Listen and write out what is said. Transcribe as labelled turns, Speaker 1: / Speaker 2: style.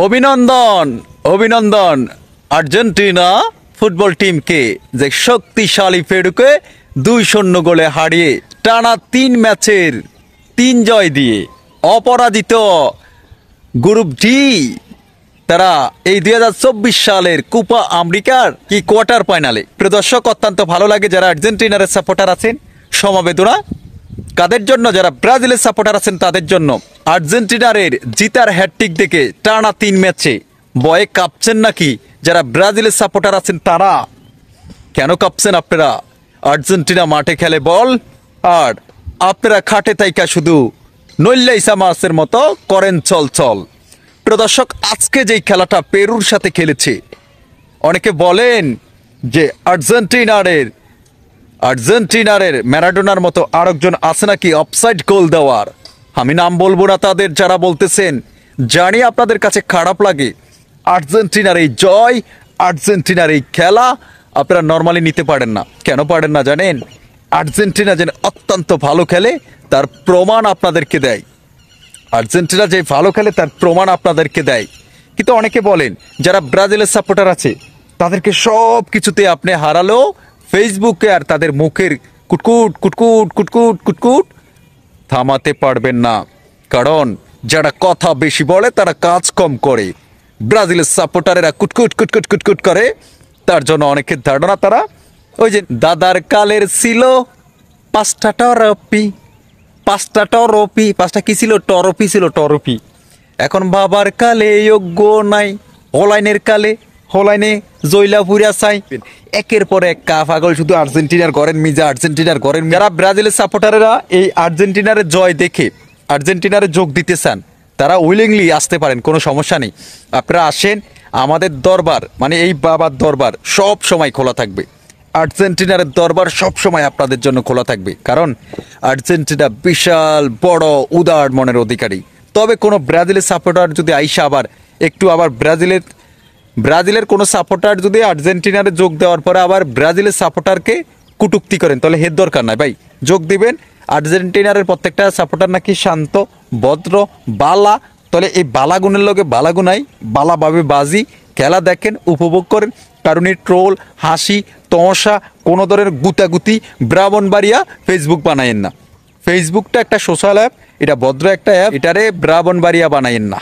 Speaker 1: অভিনন্দন অভিনন্দন Argentina football টিমকে যে শক্তিশালী পেরুকে 2-0 গোলে হারিয়ে টানা 3 ম্যাচের 3 জয় দিয়ে অপরাজিত গ্রুপ ডি তারা এই 2024 সালের কোপা আমেরিকার কি কোয়ার্টার ফাইনালে। প্রিয় দর্শক, অত্যন্ত ভালো লাগে যারা আর্জেন্টিনার সাপোর্টার আছেন। সমবেদনা কাদের জন্য? যারা ব্রাজিলের সাপোর্টার আছেন তাদের জন্য। আর্জেন্টিনারের জিতার হ্যাটট্রিক দেখে টানা 3 ম্যাচে বয়ে কাঁপছেন নাকি যারা ব্রাজিলের সাপোর্টার আছেন তারা? কেন কাঁপছেন আপনারা? আর্জেন্টিনা মাঠে খেলে বল আর আপনারা খাটে তাইকা শুধু নল্লাইসা মাছের মতো করেন চল চল। প্রিয় দর্শক, আজকে যেই খেলাটা পেরুর সাথে খেলেছে, অনেকে বলেন যে আর্জেন্টিনারের ম্যারাডোনার মতো আরেকজন আছে নাকি অফসাইড গোল দেওয়ার। আমি নাম বলবো না তাদের, যারা বলতেছেন। জানি আপনাদের কাছে খারাপ লাগে। আর্জেন্টিনার এই জয়, আর্জেন্টিনার এই খেলা আপনারা নর্মালি নিতে পারেন না। কেন পারেন না জানেন? আর্জেন্টিনা যেন অত্যন্ত ভালো খেলে তার প্রমাণ আপনাদেরকে দেয়। আর্জেন্টিনা যে ভালো খেলে তার প্রমাণ আপনাদেরকে দেয়। কিন্তু অনেকে বলেন যারা ব্রাজিলের সাপোর্টার আছে তাদেরকে সব কিছুতে আপনি হারালো ফেসবুকে আর তাদের মুখের কুটকুট কুটকুট কুটকুট কুটকুট থামাতে পারবেন না। কারণ যারা কথা বেশি বলে তারা কাজ কম করে। ব্রাজিলের সাপোর্টারেরা কুটকুট কুটকুট কুটকুট করে, তার জন্য অনেকের ধারণা তারা ওই যে দাদার কালের ছিল 5টা টরপি, 5টা টরপি, 5টা কি ছিল? টরপি ছিল, টরপি। এখন বাবার কালে যোগ্য নাই, হলাইনের কালে হলাইনে জৈলাপুরিয়া চাই। একের পর এক পাগল শুধু আর্জেন্টিনার করেন মিজা, আর্জেন্টিনার করেন। যারা ব্রাজিলের সাপোর্টারেরা এই আর্জেন্টিনার জয় দেখে আর্জেন্টিনারে যোগ দিতে চান তারা উইলিংলি আসতে পারেন, কোনো সমস্যা নেই। আপনারা আসেন, আমাদের দরবার মানে এই বাবার দরবার সব সময় খোলা থাকবে। আর্জেন্টিনার দরবার সব সময় আপনাদের জন্য খোলা থাকবে, কারণ আর্জেন্টিনা বিশাল বড় উদার মনের অধিকারী। তবে কোনো ব্রাজিলের সাপোর্টার যদি আইসা আবার ব্রাজিলের কোনো সাপোর্টার যদি আর্জেন্টিনারে যোগ দেওয়ার পরে আবার ব্রাজিলের সাপোর্টারকে কুটুক্তি করেন, তাহলে হের দরকার নাই ভাই। যোগ দিবেন, আর্জেন্টিনারের প্রত্যেকটা সাপোর্টার নাকি শান্ত ভদ্র বালা। তাহলে এই বালাগুনের লগে বালাগুনাই বালাভাবে বাজি খেলা দেখেন, উপভোগ করেন। কারণ এই ট্রোল হাসি তমসা কোনো ধরনের গুতাগুতি ব্রাহ্মণবাড়িয়া ফেসবুক বানায়েন না। ফেসবুকটা একটা সোশ্যাল অ্যাপ, এটা ভদ্র একটা অ্যাপ, এটারে ব্রাহ্মণবাড়িয়া বানায়েন না।